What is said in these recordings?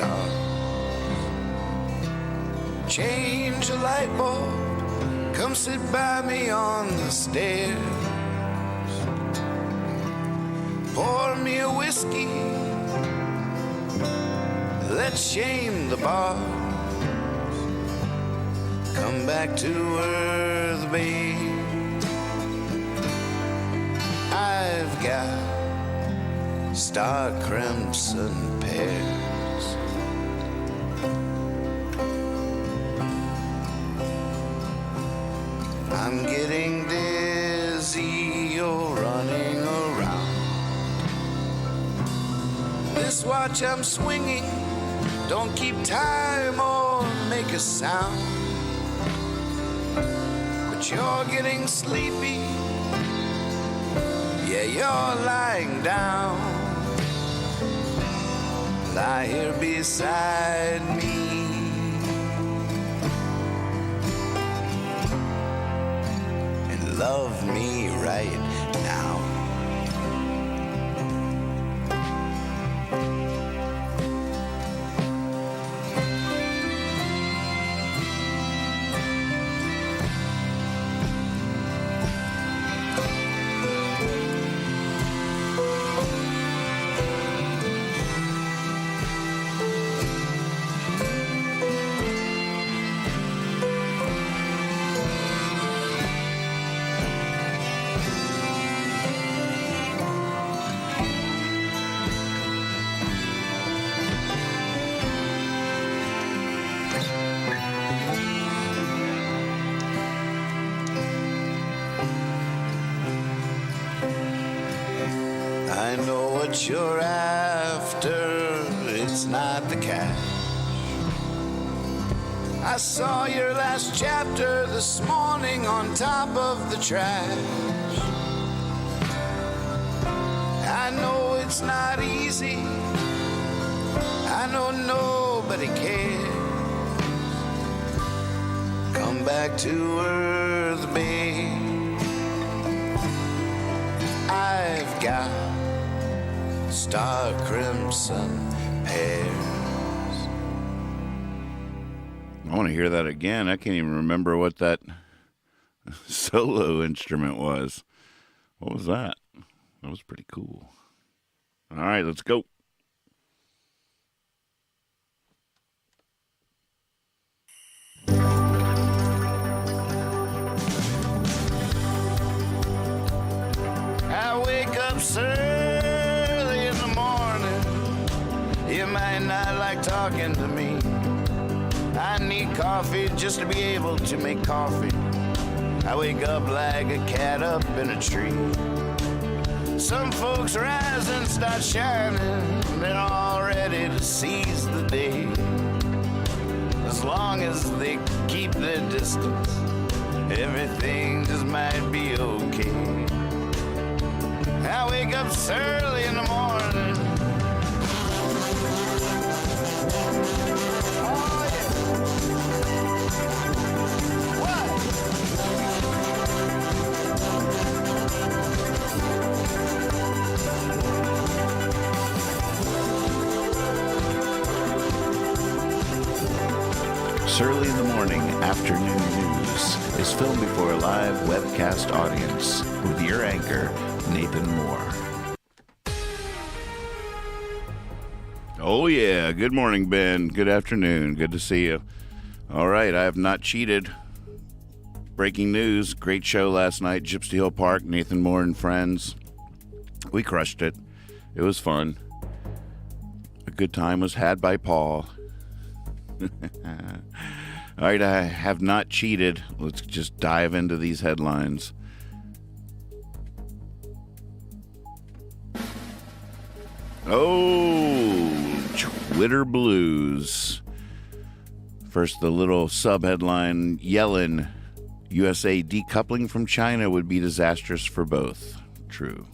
stars. Change a light bulb, come sit by me on the stairs. Pour me a whiskey, let's shame the bars. Come back to earth, babe. I've got star crimson pears. I'm getting dizzy, you're running around. This watch I'm swinging, don't keep time or make a sound. But you're getting sleepy, yeah, you're lying down. Lie here beside me and love me right now. I know what you're after, it's not the cash. I saw your last chapter this morning on top of the trash. I know it's not easy, I know nobody cares. Come back to earth, babe. I've got star crimson pears. I want to hear that again. I can't even remember what that solo instrument was. What was that? That was pretty cool. All right, let's go. I wake up early in the morning. You might not like talking to me. I need coffee just to be able to make coffee. I wake up like a cat up in a tree. Some folks rise and start shining. They're all ready to seize the day. As long as they keep their distance, everything just might be okay. I wake up early in the morning. Oh, yeah. What? Early in the Morning Afternoon News is filmed before a live webcast audience with your anchor, Nathan Moore. Oh, yeah. Good morning, Ben. Good afternoon. Good to see you. All right. I have not cheated. Breaking news. Great show last night. Gypsy Hill Park, Nathan Moore and friends. We crushed it. It was fun. A good time was had by Paul. All right, I have not cheated. Let's just dive into these headlines. Oh, Twitter blues. First, the little sub-headline, Yellen, USA decoupling from China would be disastrous for both. True.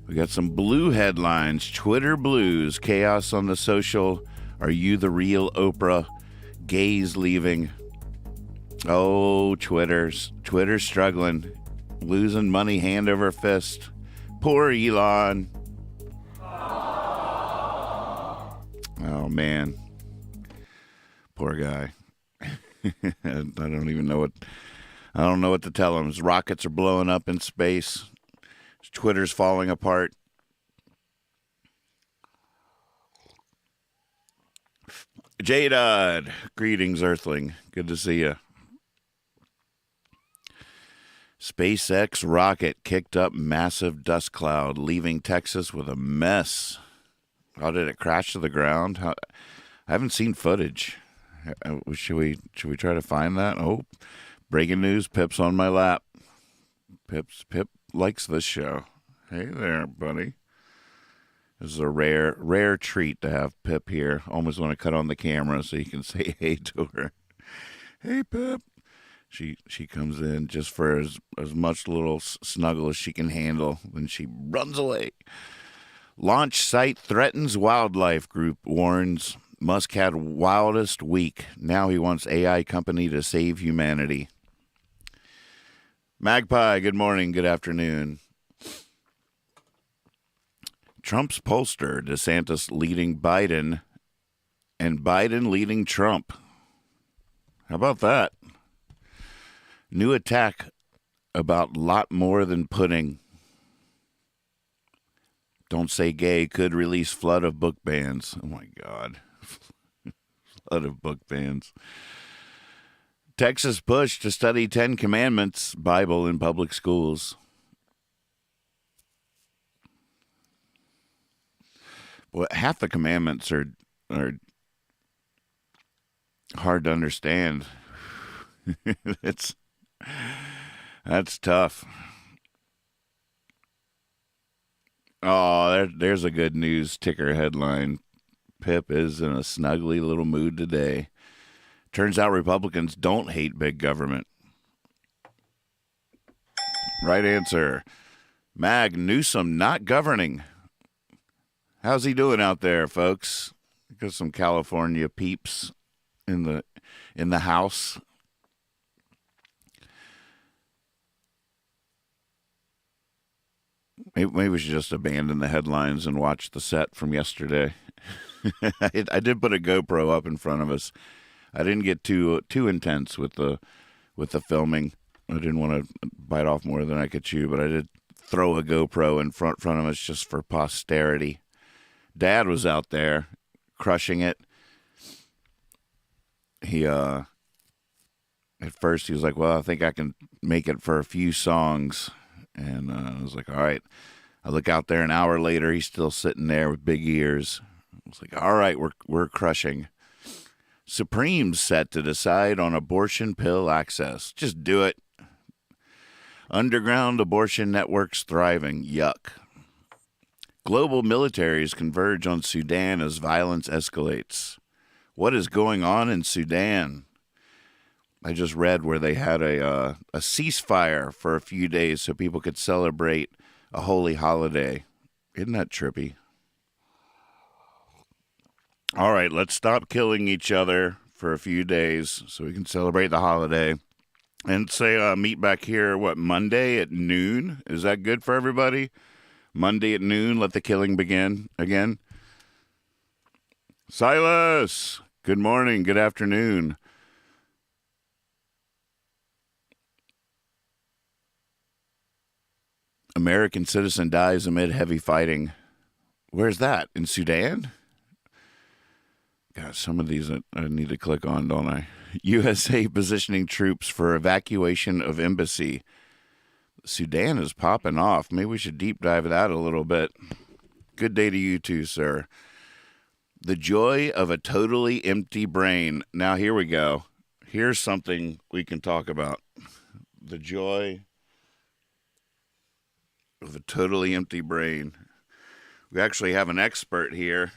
We got some blue headlines. Twitter blues, chaos on the social. Are you the real Oprah? Gays leaving. Oh, Twitter's struggling. Losing money hand over fist. Poor Elon. Oh, man. Poor guy. I don't even know what... I don't know what to tell him. His rockets are blowing up in space. His Twitter's falling apart. J-Dod. Greetings, Earthling. Good to see you. SpaceX rocket kicked up massive dust cloud, leaving Texas with a mess. How did it crash to the ground? I haven't seen footage. Should we try to find that? Oh, breaking news. Pip's on my lap. Pip likes this show. Hey there, buddy. This is a rare treat to have Pip here. Almost want to cut on the camera so you can say hey to her. Hey, Pip. She comes in just for as much little snuggle as she can handle. Then she runs away. Launch site threatens wildlife group warns Musk had wildest week. Now he wants AI company to save humanity. Magpie, good morning, good afternoon. Trump's pollster, DeSantis leading Biden, and Biden leading Trump. How about that? New attack about lot more than pudding. Don't Say Gay could release flood of book bans. Oh, my God. Flood of book bans. Texas push to study 10 Commandments Bible in public schools. Well, half the commandments are hard to understand. That's tough. Oh, there's a good news ticker headline. Pip is in a snuggly little mood today. Turns out Republicans don't hate big government. Right answer. Mag Newsom not governing. How's he doing out there, folks? Got some California peeps in the house. Maybe we should just abandon the headlines and watch the set from yesterday. I did put a GoPro up in front of us. I didn't get too intense with the filming. I didn't want to bite off more than I could chew, but I did throw a GoPro in front of us just for posterity. Dad was out there crushing it. He at first he was like, "Well, I think I can make it for a few songs." And I was like, all right. I look out there an hour later. He's still sitting there with big ears. I was like, all right, we're crushing. Supreme's set to decide on abortion pill access. Just do it. Underground abortion networks thriving. Yuck. Global militaries converge on Sudan as violence escalates. What is going on in Sudan? I just read where they had a ceasefire for a few days so people could celebrate a holy holiday. Isn't that trippy? All right, let's stop killing each other for a few days so we can celebrate the holiday. And say meet back here, Monday at noon? Is that good for everybody? Monday at noon, let the killing begin again. Silas, good morning, good afternoon. American citizen dies amid heavy fighting. Where's that? In Sudan? God, some of these I need to click on, don't I? USA positioning troops for evacuation of embassy. Sudan is popping off. Maybe we should deep dive that a little bit. Good day to you too, sir. The joy of a totally empty brain. Now, here we go. Here's something we can talk about. The joy of a totally empty brain. We actually have an expert here.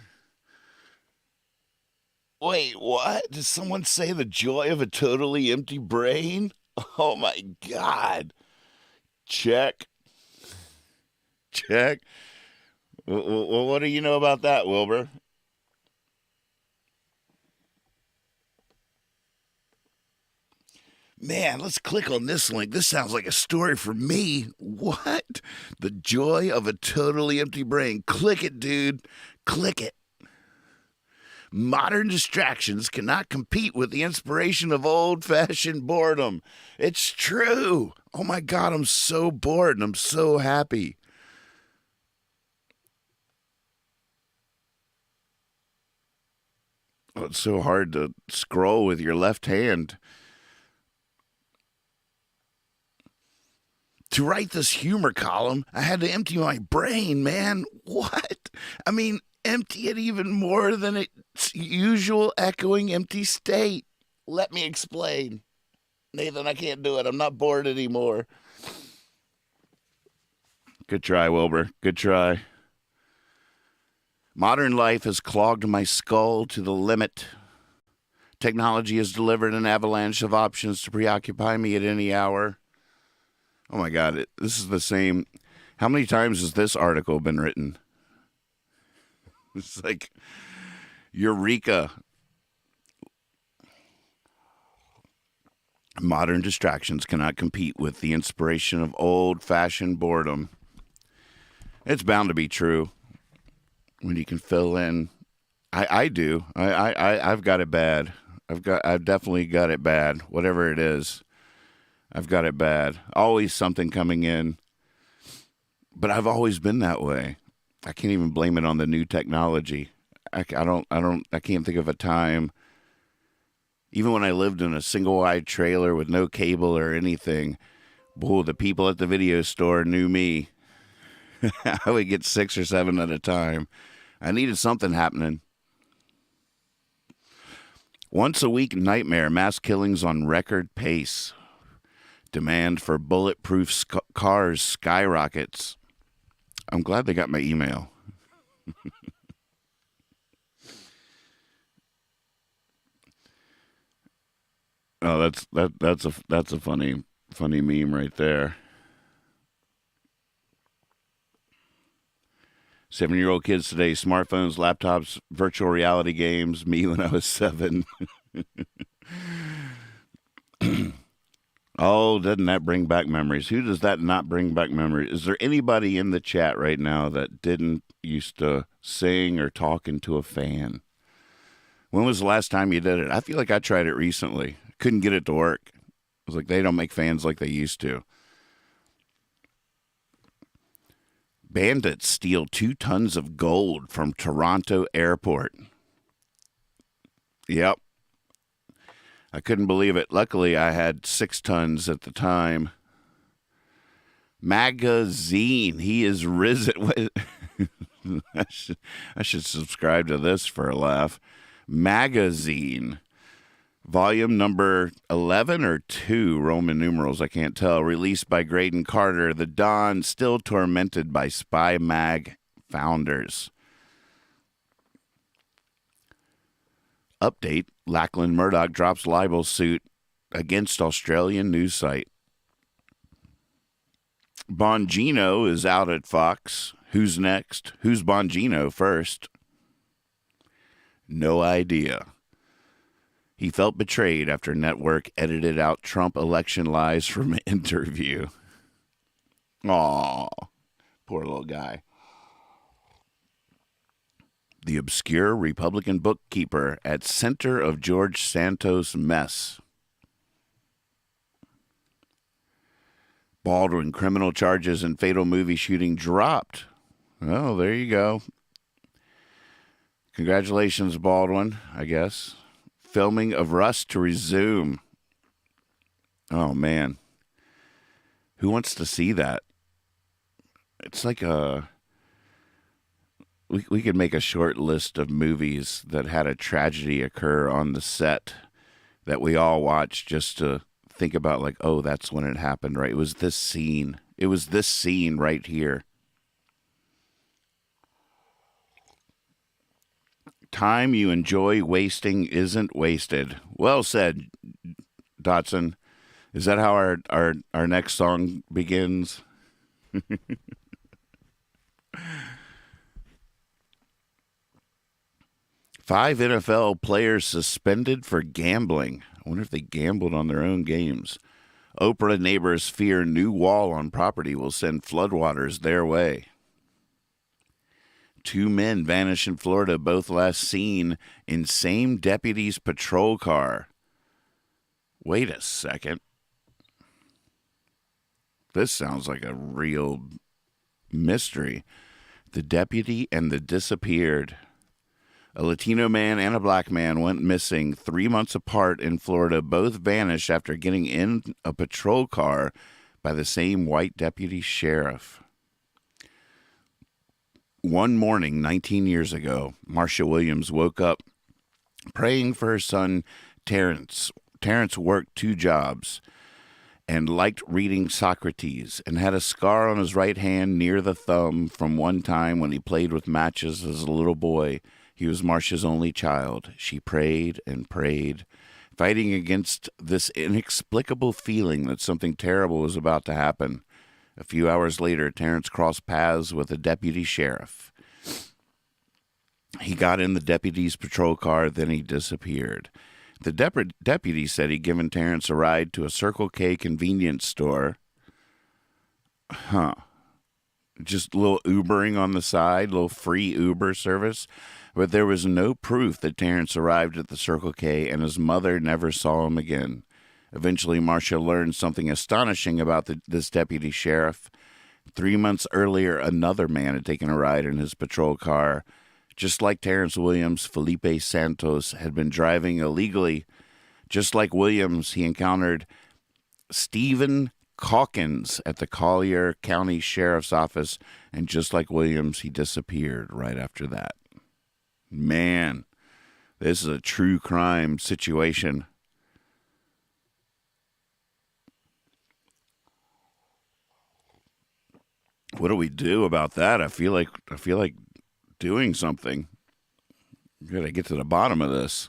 Wait, what? Did someone say the joy of a totally empty brain? Oh my God. Check. Well, what do you know about that, Wilbur? Man, let's click on this link. This sounds like a story for me. What? The joy of a totally empty brain. Click it, dude. Click it. Modern distractions cannot compete with the inspiration of old-fashioned boredom. It's true. Oh my God, I'm so bored and I'm so happy. Oh, it's so hard to scroll with your left hand. To write this humor column, I had to empty my brain, man. What? I mean, empty it even more than its usual echoing empty state. Let me explain. Nathan, I can't do it. I'm not bored anymore. Good try, Wilbur. Good try. Modern life has clogged my skull to the limit. Technology has delivered an avalanche of options to preoccupy me at any hour. Oh my God, this is the same. How many times has this article been written? It's like, Eureka. Modern distractions cannot compete with the inspiration of old-fashioned boredom. It's bound to be true when you can fill in. I do. I've got it bad. I've definitely got it bad. Whatever it is. I've got it bad. Always something coming in. But I've always been that way. I can't even blame it on the new technology. I can't think of a time. Even when I lived in a single-wide trailer with no cable or anything, boy, the people at the video store knew me. I would get 6 or 7 at a time. I needed something happening. Once a week nightmare, mass killings on record pace. Demand for bulletproof cars skyrockets. I'm glad they got my email. Oh, that's a funny meme right there. 7-year-old kids today, smartphones, laptops, virtual reality games. Me when I was 7. Oh, doesn't that bring back memories? Who does that not bring back memories? Is there anybody in the chat right now that didn't used to sing or talk into a fan? When was the last time you did it? I feel like I tried it recently. Couldn't get it to work. I was like, they don't make fans like they used to. Bandits steal 2 tons of gold from Toronto airport. Yep. I couldn't believe it. Luckily, I had 6 tons at the time. Magazine. He is risen. I should subscribe to this for a laugh. Magazine. Volume number 11 or 2, Roman numerals, I can't tell. Released by Graydon Carter. The Don still tormented by Spy Mag founders. Update, Lachlan Murdoch drops libel suit against Australian news site. Bongino is out at Fox. Who's next? Who's Bongino first? No idea. He felt betrayed after network edited out Trump election lies from an interview. Aw, poor little guy. The obscure Republican bookkeeper at center of George Santos' mess. Baldwin criminal charges and fatal movie shooting dropped. Oh, there you go. Congratulations, Baldwin, I guess. Filming of Rust to resume. Oh, man. Who wants to see that? It's like a... We could make a short list of movies that had a tragedy occur on the set that we all watched just to think about, like, oh, that's when it happened, right? It was this scene. It was this scene right here. Time you enjoy wasting isn't wasted. Well said, Dotson. Is that how our next song begins? 5 NFL players suspended for gambling. I wonder if they gambled on their own games. Oprah neighbors fear new wall on property will send floodwaters their way. Two men vanish in Florida, both last seen in same deputy's patrol car. Wait a second. This sounds like a real mystery. The deputy and the disappeared. A Latino man and a black man went missing 3 months apart in Florida. Both vanished after getting in a patrol car by the same white deputy sheriff. One morning, 19 years ago, Marcia Williams woke up praying for her son, Terrence. Terrence worked 2 jobs and liked reading Socrates and had a scar on his right hand near the thumb from one time when he played with matches as a little boy. He was Marcia's only child. She prayed and prayed, fighting against this inexplicable feeling that something terrible was about to happen. A few hours later, Terrence crossed paths with a deputy sheriff. He got in the deputy's patrol car, then he disappeared. The deputy said he'd given Terrence a ride to a Circle K convenience store. Just a little Ubering on the side, a little free Uber service. But there was no proof that Terrence arrived at the Circle K, and his mother never saw him again. Eventually, Marcia learned something astonishing about this deputy sheriff. 3 months earlier, another man had taken a ride in his patrol car. Just like Terrence Williams, Felipe Santos had been driving illegally. Just like Williams, he encountered Stephen Calkins at the Collier County Sheriff's Office, and just like Williams, he disappeared right after that. Man, this is a true crime situation. What do we do about that? I feel like doing something. Gotta get to the bottom of this.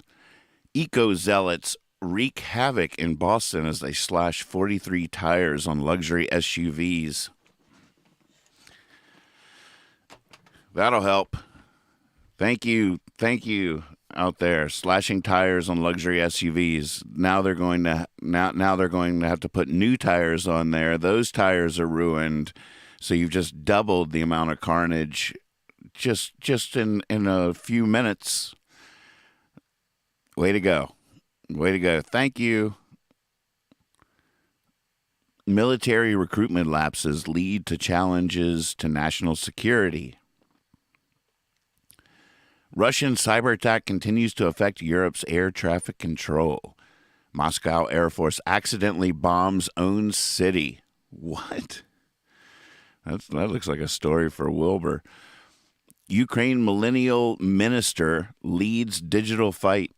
Eco-zealots wreak havoc in Boston as they slash 43 tires on luxury SUVs. That'll help. Thank you out there slashing tires on luxury SUVs. Now they're going to have to put new tires on there. Those tires are ruined. So you've just doubled the amount of carnage just in a few minutes. Way to go. Way to go. Thank you. Military recruitment lapses lead to challenges to national security. Russian cyber attack continues to affect Europe's air traffic control. Moscow Air Force accidentally bombs own city. What? That looks like a story for Wilbur. Ukraine millennial minister leads digital fight.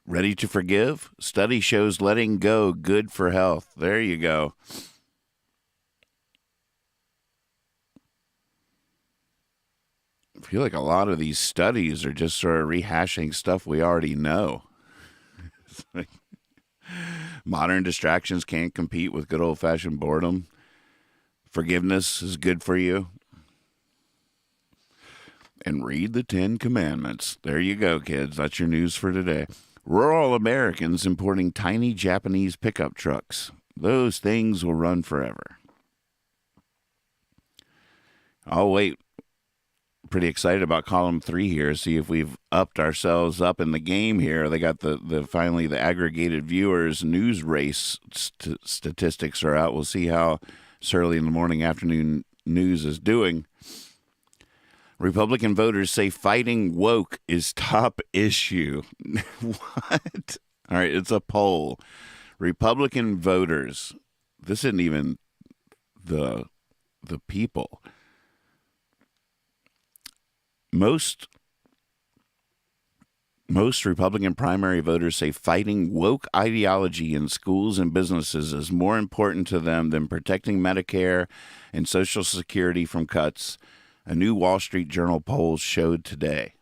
Ready to forgive? Study shows letting go good for health. There you go. I feel like a lot of these studies are just sort of rehashing stuff we already know. It's like, modern distractions can't compete with good old-fashioned boredom. Forgiveness is good for you. And read the 10 Commandments. There you go, kids. That's your news for today. Rural Americans importing tiny Japanese pickup trucks. Those things will run forever. I'll wait. Pretty excited about column 3 here. See if we've upped ourselves up in the game here. They got the finally the aggregated viewers news race statistics are out. We'll see how early in the morning afternoon news is doing. Republican voters say fighting woke is top issue. What? All right, it's a poll. Republican voters. This isn't even the people. Most Republican primary voters say fighting woke ideology in schools and businesses is more important to them than protecting Medicare and Social Security from cuts, a new Wall Street Journal poll showed today.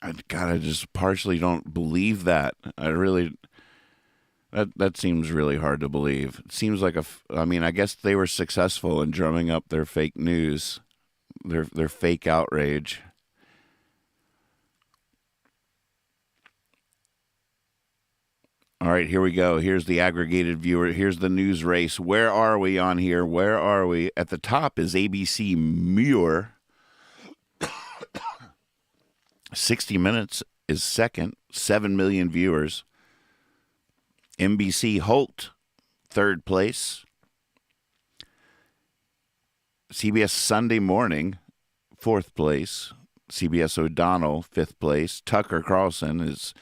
I just partially don't believe that. That seems really hard to believe. It seems like I guess they were successful in drumming up their fake news, their fake outrage. All right, here we go. Here's the aggregated viewer. Here's the news race. Where are we on here? Where are we? At the top is ABC Muir. 60 Minutes is second, 7 million viewers. NBC Holt, third place. CBS Sunday Morning, fourth place. CBS O'Donnell, fifth place. Tucker Carlson is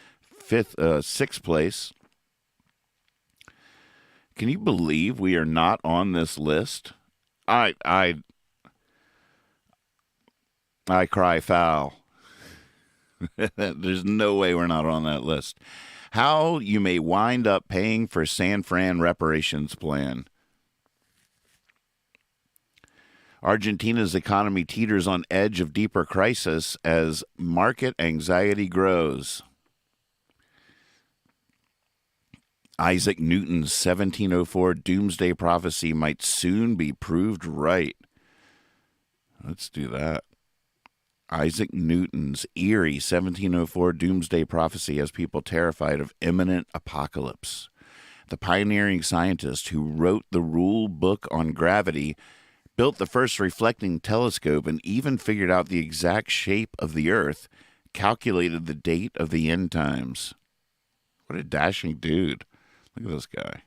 sixth place. Can you believe we are not on this list? I cry foul. There's no way we're not on that list. How you may wind up paying for San Fran reparations plan. Argentina's economy teeters on edge of deeper crisis as market anxiety grows. Isaac Newton's 1704 doomsday prophecy might soon be proved right. Let's do that. Isaac Newton's eerie 1704 doomsday prophecy has people terrified of imminent apocalypse. The pioneering scientist who wrote the rule book on gravity, built the first reflecting telescope, and even figured out the exact shape of the Earth, calculated the date of the end times. What a dashing dude. Look at this guy.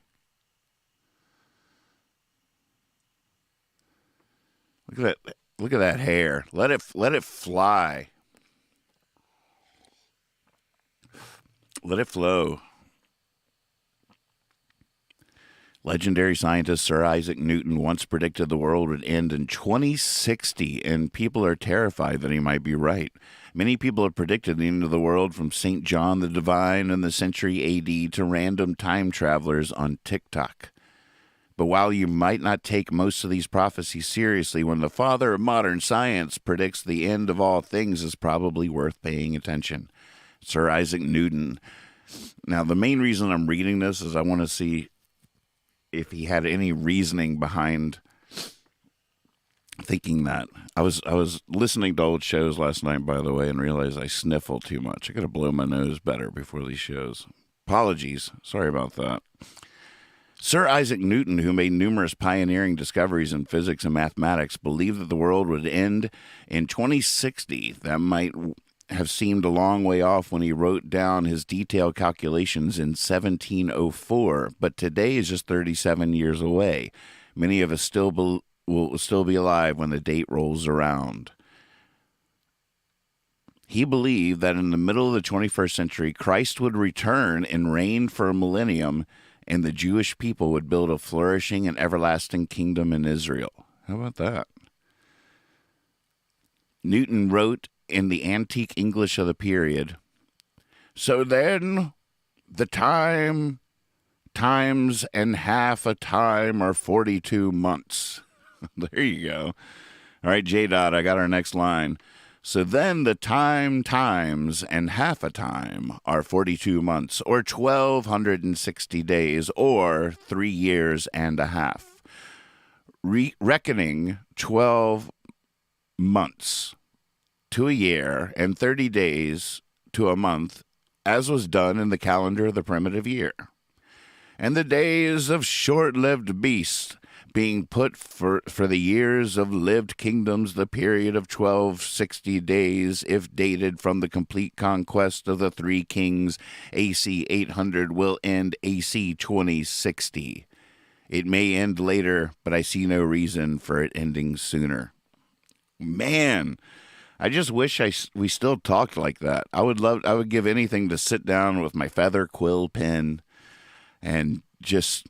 Look at that. Look at that hair. Let it fly. Let it flow. Legendary scientist Sir Isaac Newton once predicted the world would end in 2060, and people are terrified that he might be right. Many people have predicted the end of the world, from St. John the Divine in the century AD to random time travelers on TikTok. But while you might not take most of these prophecies seriously, when the father of modern science predicts the end of all things, is probably worth paying attention. Sir Isaac Newton. Now, the main reason I'm reading this is I want to see if he had any reasoning behind thinking that. I was listening to old shows last night, by the way, and realized I sniffle too much. I got to blow my nose better before these shows. Apologies. Sorry about that. Sir Isaac Newton, who made numerous pioneering discoveries in physics and mathematics, believed that the world would end in 2060. That might have seemed a long way off when he wrote down his detailed calculations in 1704, but today is just 37 years away. Many of us will still be alive when the date rolls around. He believed that in the middle of the 21st century, Christ would return and reign for a millennium, and the Jewish people would build a flourishing and everlasting kingdom in Israel. How about that? Newton wrote in the antique English of the period, "So then the times and half a time are 42 months. There you go. All right, J-Dot, I got our next line. So then the times and half a time are 42 months, or 1,260 days, or 3 years and a half. Reckoning 12 months to a year and 30 days to a month, as was done in the calendar of the primitive year. And the days of short-lived beasts being put for the years of lived kingdoms, the period of 1260 days, if dated from the complete conquest of the three kings, AC 800, will end AC 2060. It may end later, but I see no reason for it ending sooner." Man, I just wish we still talked like that. I would give anything to sit down with my feather quill pen and just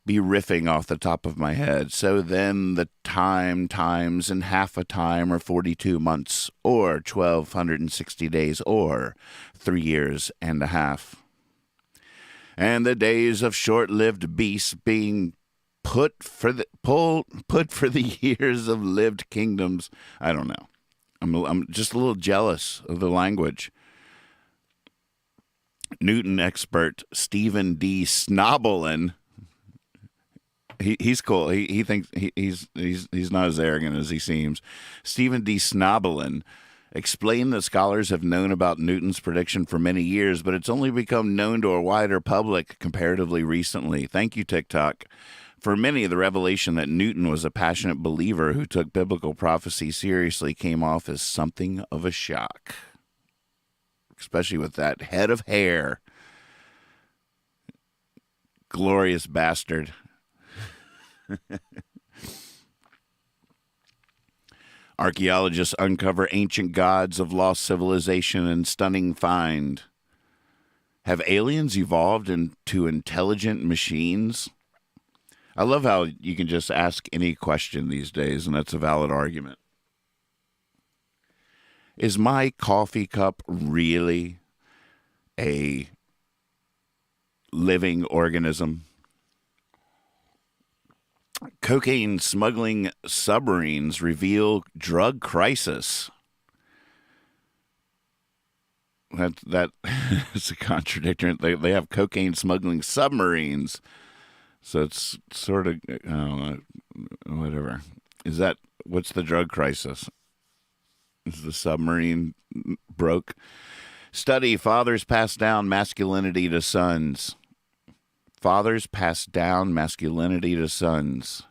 be riffing off the top of my head. So then the times and half a time are 42 months, or 1,260 days, or 3 years and a half. And the days of short-lived beasts being put for the years of lived kingdoms. I don't know. I'm just a little jealous of the language. Newton expert Stephen D. Snoblin. He's cool. He thinks he's not as arrogant as he seems. Stephen D. Snoblin explained that scholars have known about Newton's prediction for many years, but it's only become known to a wider public comparatively recently. Thank you, TikTok. For many, the revelation that Newton was a passionate believer who took biblical prophecy seriously came off as something of a shock, especially with that head of hair. Glorious bastard. Archaeologists uncover ancient gods of lost civilization and stunning find. Have aliens evolved into intelligent machines? I love how you can just ask any question these days, and that's a valid argument. Is my coffee cup really a living organism? Cocaine smuggling submarines reveal drug crisis. That is a contradiction. They have cocaine smuggling submarines. So it's sort of, whatever. What's the drug crisis? Is the submarine broke? Study, fathers pass down masculinity to sons. Fathers pass down masculinity to sons.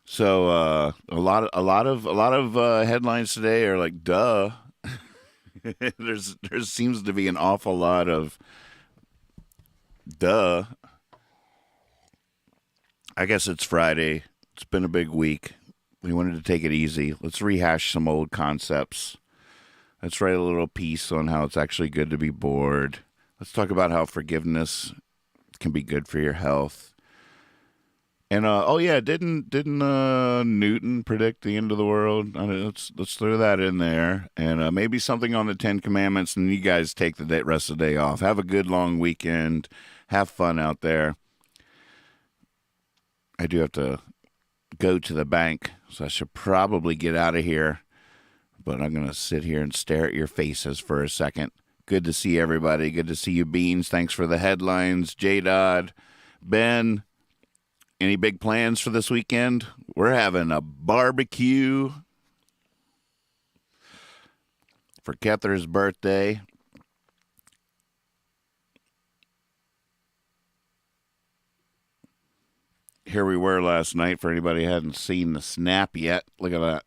So a lot of headlines today are like, duh. there seems to be an awful lot of duh. I guess it's Friday. It's been a big week. We wanted to take it easy. Let's rehash some old concepts. Let's write a little piece on how it's actually good to be bored. Let's talk about how forgiveness can be good for your health. And didn't Newton predict the end of the world? Let's throw that in there, and maybe something on the Ten Commandments. And you guys take the rest of the day off. Have a good long weekend. Have fun out there. I do have to go to the bank, so I should probably get out of here. But I'm gonna sit here and stare at your faces for a second. Good to see everybody. Good to see you, Beans. Thanks for the headlines, J. Dodd, Ben. Any big plans for this weekend? We're having a barbecue for Kether's birthday. Here we were last night for anybody who hadn't seen the snap yet. Look at that.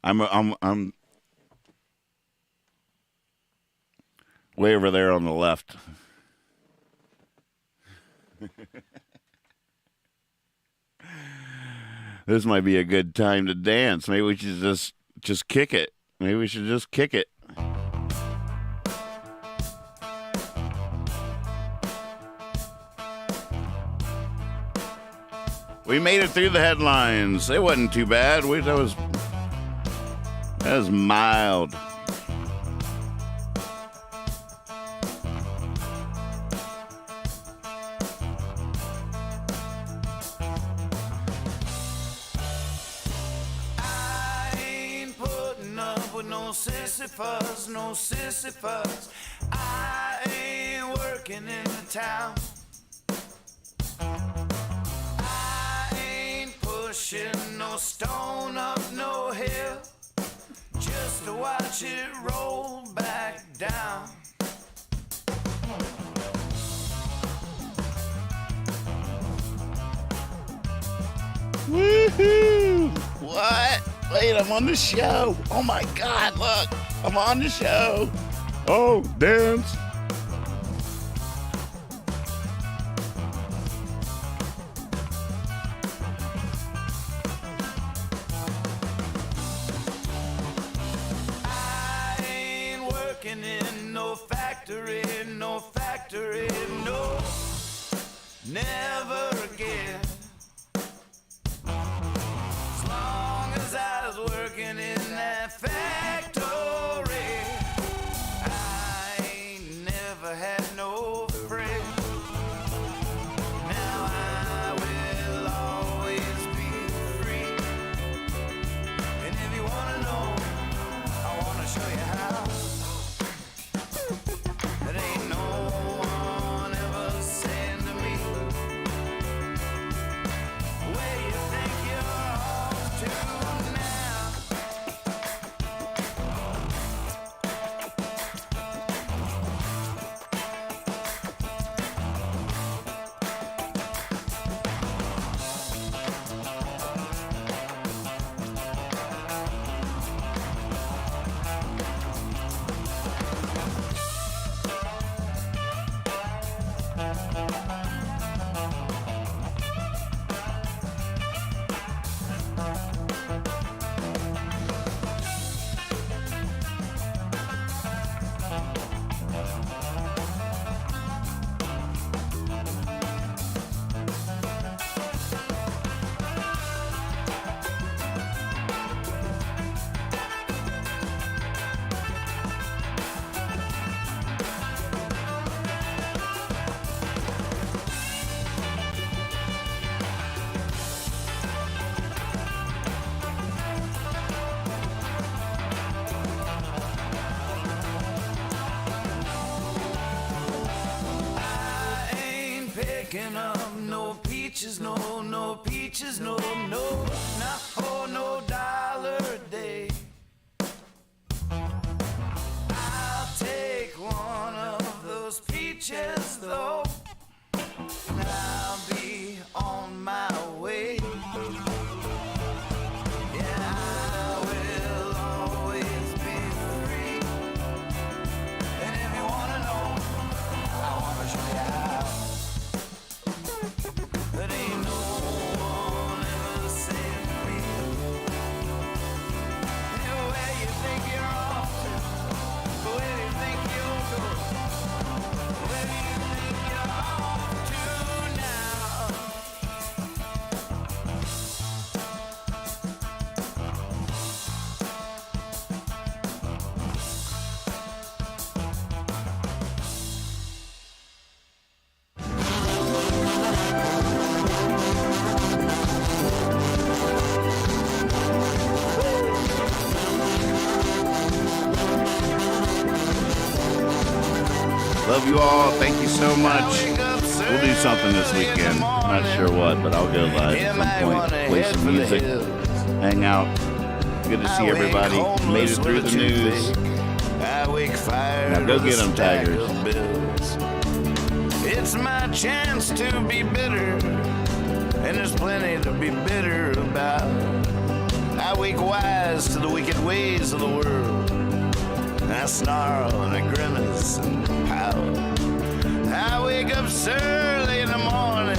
I'm way over there on the left. This might be a good time to dance. Maybe we should just kick it. Maybe we should just kick it. We made it through the headlines. It wasn't too bad. That was mild. No sissy fuss. I ain't working in the town. I ain't pushing no stone up no hill, just to watch it roll back down. Woohoo! What? Wait, I'm on the show. Oh my God, look. I'm on the show. Oh, dance. I ain't working in no factory, no, never again. As long as I was working in that factory, I ain't never had no friend. Now I will always be free. And if you wanna know, I wanna show you how. waking up, no peaches, no peaches, no, not for no dollar a day. I'll take one of those peaches though, and I'll be on my way. Yeah, I will always be free. And if you wanna know, I wanna show you how. But ain't no one ever saved me. Where you think you're off to? Where do you think you'll go? Where do you think you're off to now? Love you all. Thank you so much. We'll do something this weekend. Not sure what, but I'll go live at some point. Play some music. Hang out. Good to see everybody. Made it through the news. Now go get them, Tigers. It's my chance to be bitter, and there's plenty to be bitter about. I wake wise to the wicked ways of the world. I snarl and I grimace and pout. I wake up early in the morning